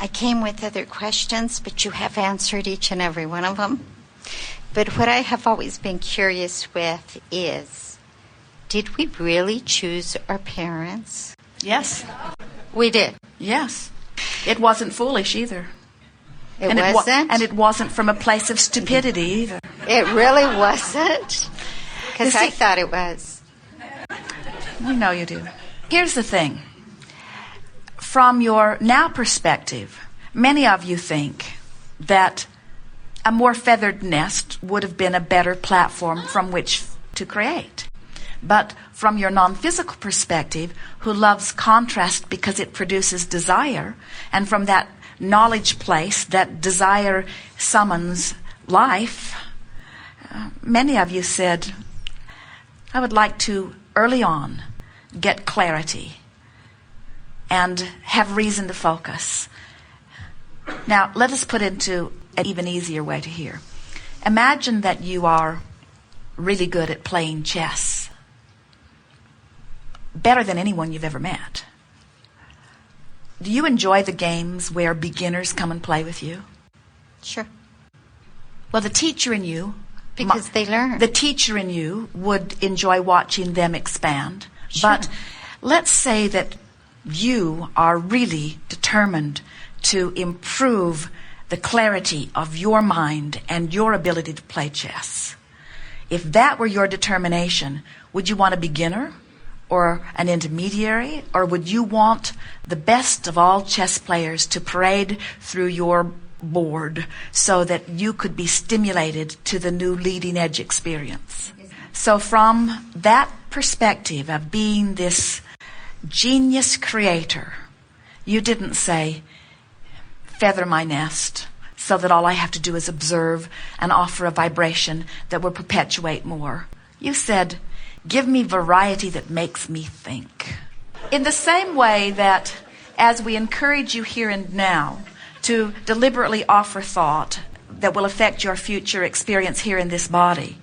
I came with other questions, but you have answered each and every one of them. But what I have always been curious with is, did we really choose our parents? Yes. We did. Yes. It wasn't foolish either. It wasn't? And it wasn't from a place of stupidity either. It really wasn't? Because I thought it was. We know you do. Here's the thing. From your now perspective, many of you think that a more feathered nest would have been a better platform from which to create. But from your non-physical perspective, who loves contrast because it produces desire, and from that knowledge place, that desire summons life, many of you said, I would like to, early on, get clarity and have reason to focus. Now, let us put into an even easier way to hear. Imagine that you are really good at playing chess. Better than anyone you've ever met. Do you enjoy the games where beginners come and play with you? Sure. Well, the teacher in you... Because they learn. The teacher in you would enjoy watching them expand. Sure. But let's say that you are really determined to improve the clarity of your mind and your ability to play chess. If that were your determination, would you want a beginner or an intermediary, or would you want the best of all chess players to parade through your board so that you could be stimulated to the new leading edge experience? So from that perspective of being this genius creator, you didn't say, feather my nest so that all I have to do is observe and offer a vibration that will perpetuate more. You said, give me variety that makes me think. In the same way that as we encourage you here and now to deliberately offer thought that will affect your future experience here in this body,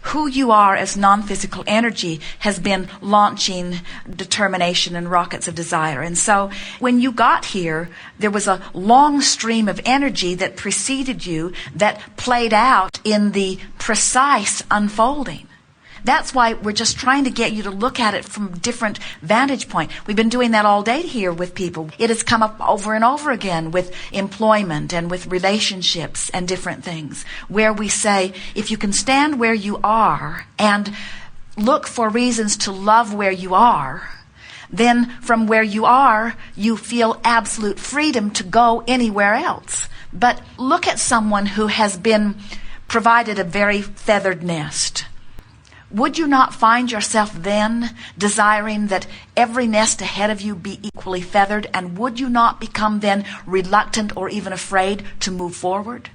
who you are as non-physical energy has been launching determination and rockets of desire. And so when you got here, there was a long stream of energy that preceded you that played out in the precise unfolding. That's why we're just trying to get you to look at it from a different vantage point. We've been doing that all day here with people. It has come up over and over again with employment and with relationships and different things, where we say, if you can stand where you are and look for reasons to love where you are, then from where you are, you feel absolute freedom to go anywhere else. But look at someone who has been provided a very feathered nest. Would you not find yourself then desiring that every nest ahead of you be equally feathered? And would you not become then reluctant or even afraid to move forward?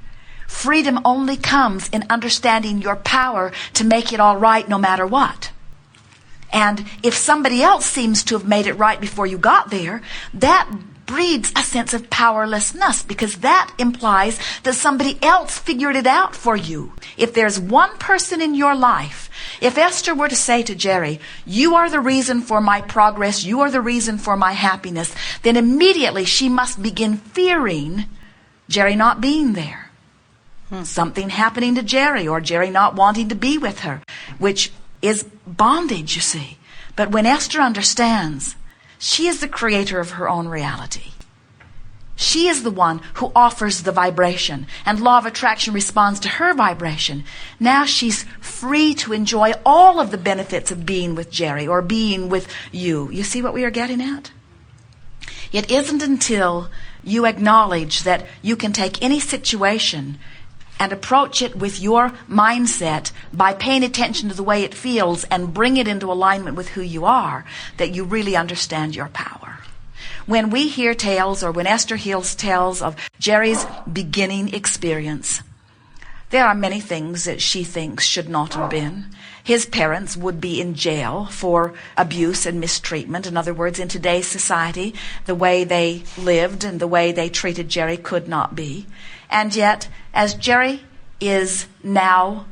Freedom only comes in understanding your power to make it all right no matter what. And if somebody else seems to have made it right before you got there, that breeds a sense of powerlessness, because that implies that somebody else figured it out for you. If there's one person in your life, if Esther were to say to Jerry, you are the reason for my progress, you are the reason for my happiness, then immediately she must begin fearing Jerry not being there. Something happening to Jerry, or Jerry not wanting to be with her, which is bondage, you see. But when Esther understands, she is the creator of her own reality. She is the one who offers the vibration, and law of attraction responds to her vibration. Now she's free to enjoy all of the benefits of being with Jerry or being with you. You see what we are getting at? It isn't until you acknowledge that you can take any situation and approach it with your mindset by paying attention to the way it feels and bring it into alignment with who you are, that you really understand your power. When we hear tales, or when Esther hears tales of Jerry's beginning experience, there are many things that she thinks should not have been. His parents would be in jail for abuse and mistreatment. In other words, in today's society, the way they lived and the way they treated Jerry could not be. And yet, as Jerry is now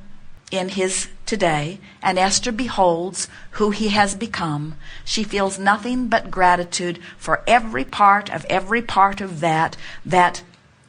in his today, and Esther beholds who he has become, she feels nothing but gratitude for every part of that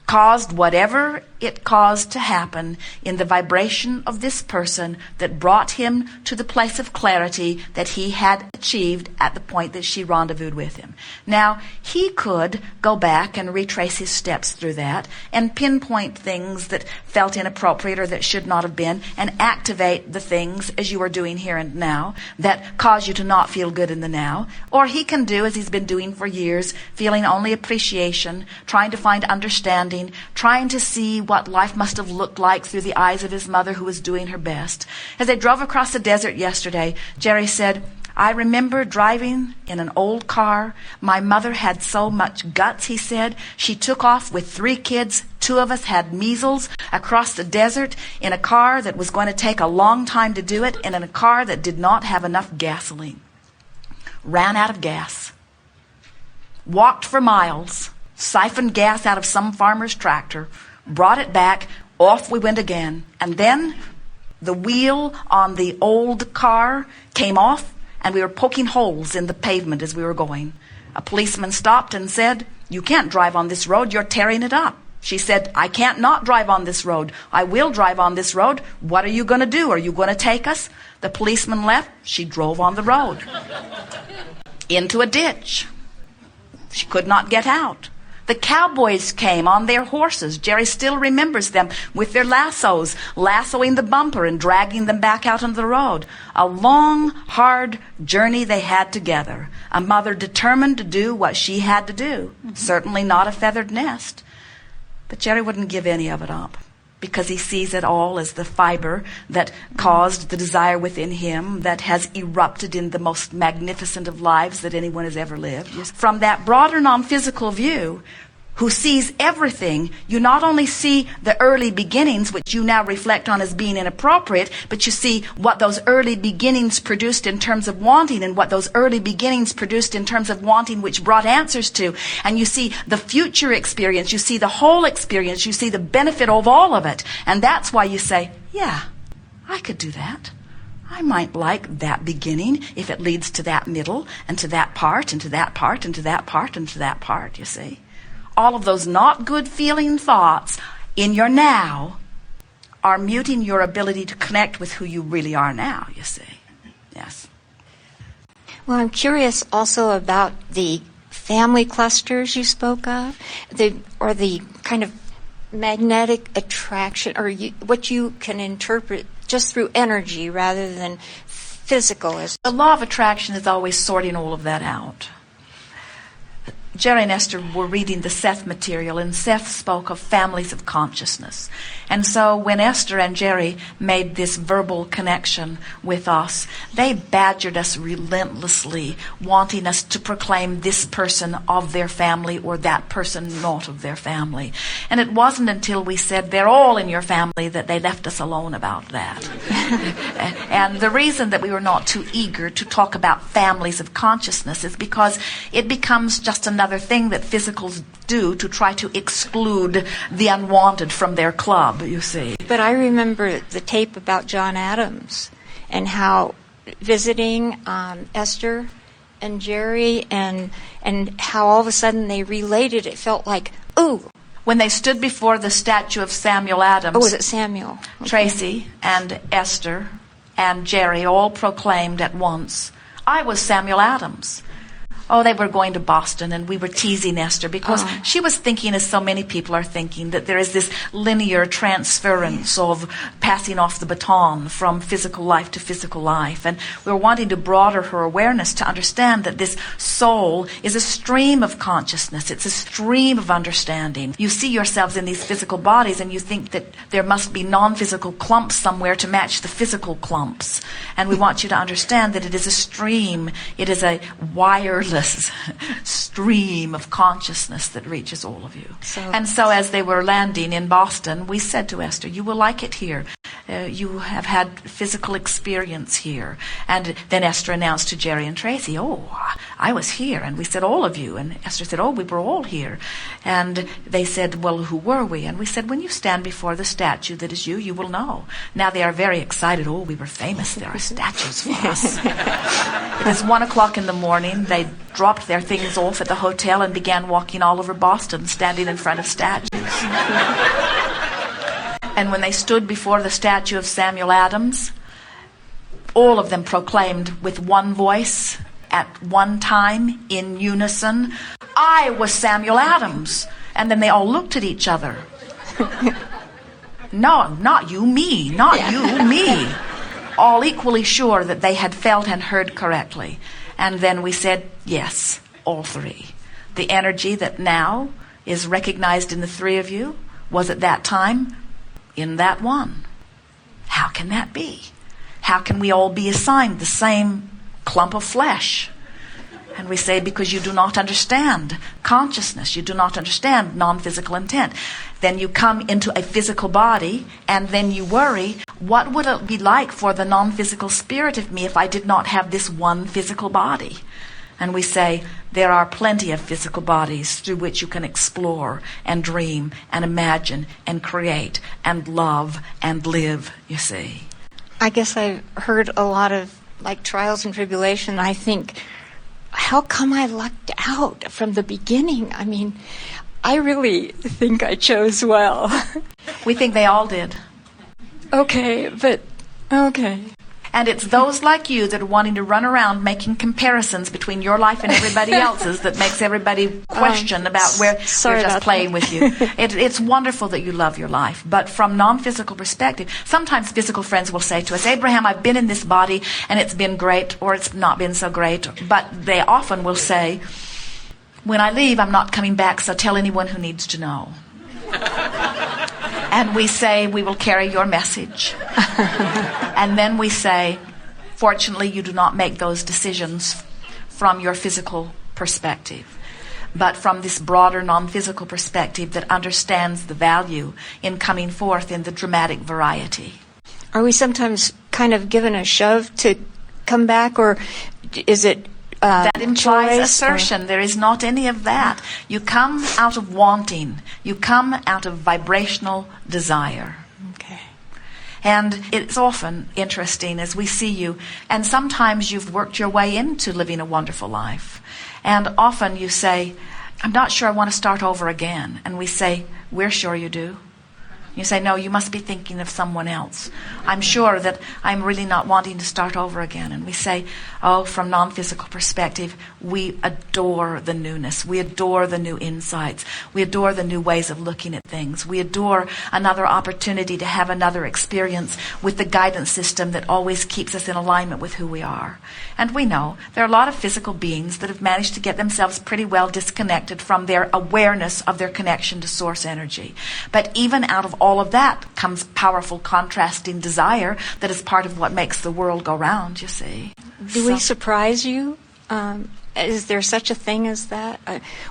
caused whatever it caused to happen in the vibration of this person that brought him to the place of clarity that he had achieved at the point that she rendezvoused with him. Now, he could go back and retrace his steps through that and pinpoint things that felt inappropriate or that should not have been and activate the things, as you are doing here and now, that cause you to not feel good in the now. Or he can do, as he's been doing for years, feeling only appreciation, trying to find understanding, trying to see what life must have looked like through the eyes of his mother who was doing her best. As they drove across the desert yesterday, Jerry said, I remember driving in an old car. My mother had so much guts, he said. She took off with 3 kids. 2 of us had measles across the desert in a car that was going to take a long time to do it and in a car that did not have enough gasoline. Ran out of gas. Walked for miles. Siphoned gas out of some farmer's tractor. Brought it back. Off we went again. And then the wheel on the old car came off, and we were poking holes in the pavement as we were going. A policeman stopped and said, you can't drive on this road, you're tearing it up. She said, I can't not drive on this road. I will drive on this road. What are you going to do? Are you going to take us? The policeman left. She drove on the road. Into a ditch. She could not get out. The cowboys came on their horses. Jerry still remembers them with their lassos, lassoing the bumper and dragging them back out on the road. A long, hard journey they had together. A mother determined to do what she had to do. Certainly not a feathered nest. But Jerry wouldn't give any of it up, because he sees it all as the fiber that caused the desire within him that has erupted in the most magnificent of lives that anyone has ever lived. From that broader non-physical view, who sees everything, you not only see the early beginnings, which you now reflect on as being inappropriate, but you see what those early beginnings produced in terms of wanting, and what those early beginnings produced in terms of wanting, which brought answers to. And you see the future experience, you see the whole experience, you see the benefit of all of it. And that's why you say, yeah, I could do that. I might like that beginning if it leads to that middle, and to that part, and to that part, and to that part, and to that part, you see. All of those not good feeling thoughts in your now are muting your ability to connect with who you really are now, you see. Yes. Well, I'm curious also about the family clusters you spoke of, the kind of magnetic attraction, or what you can interpret just through energy rather than physical. The law of attraction is always sorting all of that out. Jerry and Esther were reading the Seth material, and Seth spoke of families of consciousness. And so when Esther and Jerry made this verbal connection with us, they badgered us relentlessly, wanting us to proclaim this person of their family or that person not of their family. And it wasn't until we said, they're all in your family, that they left us alone about that. And the reason that we were not too eager to talk about families of consciousness is because it becomes just another thing that physicals do to try to exclude the unwanted from their club, you see. But I remember the tape about John Adams and how visiting Esther and Jerry and how all of a sudden they related. It felt like, ooh. When they stood before the statue of Samuel Adams. Oh, was it Samuel? Okay. Tracy and Esther and Jerry all proclaimed at once, I was Samuel Adams. Oh, they were going to Boston, and we were teasing Esther because she was thinking, as so many people are thinking, that there is this linear transference of passing off the baton from physical life to physical life. And we were wanting to broaden her awareness to understand that this soul is a stream of consciousness. It's a stream of understanding. You see yourselves in these physical bodies, and you think that there must be non-physical clumps somewhere to match the physical clumps. And we want you to understand that it is a stream. It is a wireless endless stream of consciousness that reaches all of you. And so as they were landing in Boston, we said to Esther, you will like it here. You have had physical experience here. And then Esther announced to Jerry and Tracy, oh, I was here. And we said, all of you. And Esther said, oh, we were all here. And they said, well, who were we? And we said, when you stand before the statue that is you, you will know. Now they are very excited. Oh, we were famous. There are statues for us. It is 1 o'clock in the morning. They dropped their things off at the hotel and began walking all over Boston, standing in front of statues. And when they stood before the statue of Samuel Adams, all of them proclaimed with one voice at one time in unison, I was Samuel Adams. And then they all looked at each other. No, not you, me. Not you, me. All equally sure that they had felt and heard correctly. And then we said, yes, all three. The energy that now is recognized in the three of you was at that time in that one. How can that be? How can we all be assigned the same clump of flesh? And we say, because you do not understand consciousness. You do not understand non-physical intent. Then you come into a physical body, and then you worry, what would it be like for the non-physical spirit of me if I did not have this one physical body? And we say, there are plenty of physical bodies through which you can explore and dream and imagine and create and love and live, you see. I guess I've heard a lot of trials and tribulation. I think, how come I lucked out from the beginning? I mean, I really think I chose well. We think they all did. Okay. And it's those like you that are wanting to run around making comparisons between your life and everybody else's that makes everybody question about where we're just playing with you. It's wonderful that you love your life. But from non-physical perspective, sometimes physical friends will say to us, Abraham, I've been in this body and it's been great or it's not been so great. But they often will say, when I leave, I'm not coming back, so tell anyone who needs to know. And we say, we will carry your message. And then we say, fortunately, you do not make those decisions from your physical perspective, but from this broader non-physical perspective that understands the value in coming forth in the dramatic variety. Are we sometimes kind of given a shove to come back, or is it that implies choice, assertion? There is not any of that. You come out of wanting. You come out of vibrational desire. Okay. And it's often interesting as we see you, and sometimes you've worked your way into living a wonderful life. And often you say, I'm not sure I want to start over again. And we say, we're sure you do. You say, no, you must be thinking of someone else. I'm sure that I'm really not wanting to start over again. And we say, oh, from non-physical perspective, we adore the newness. We adore the new insights. We adore the new ways of looking at things. We adore another opportunity to have another experience with the guidance system that always keeps us in alignment with who we are. And we know there are a lot of physical beings that have managed to get themselves pretty well disconnected from their awareness of their connection to source energy. But even out of all of that comes powerful contrasting desire that is part of what makes the world go round, you see. Do we surprise you? Is there such a thing as that?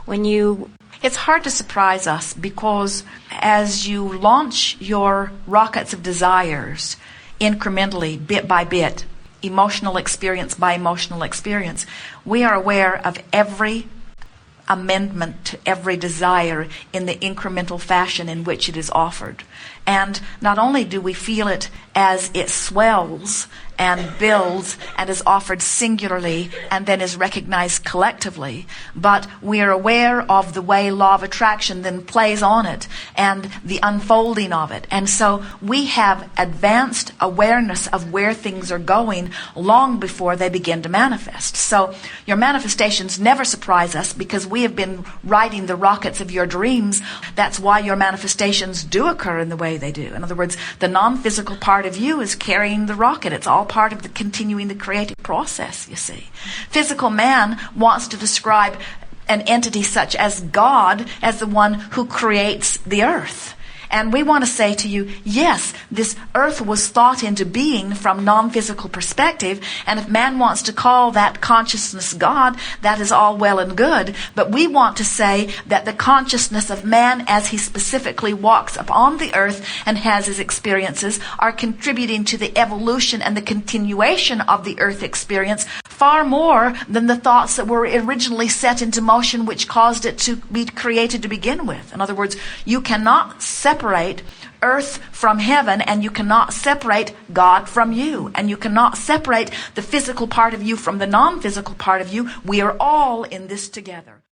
It's hard to surprise us because as you launch your rockets of desires incrementally, bit by bit, emotional experience by emotional experience, we are aware of every amendment to every desire in the incremental fashion in which it is offered. And not only do we feel it as it swells and builds and is offered singularly and then is recognized collectively, but we are aware of the way law of attraction then plays on it and the unfolding of it. And so we have advanced awareness of where things are going long before they begin to manifest. So your manifestations never surprise us because we have been riding the rockets of your dreams. That's why your manifestations do occur in the way they do. In other words, the non-physical part of you is carrying the rocket. It's all part of the continuing the creative process, you see. Physical man wants to describe an entity such as God as the one who creates the earth. And we want to say to you, yes, this earth was thought into being from non-physical perspective, and if man wants to call that consciousness God, that is all well and good. But we want to say that the consciousness of man, as he specifically walks upon the earth and has his experiences, are contributing to the evolution and the continuation of the earth experience far more than the thoughts that were originally set into motion which caused it to be created to begin with. In other words, you cannot separate earth from heaven, and you cannot separate God from you, and you cannot separate the physical part of you from the non-physical part of you. We are all in this together.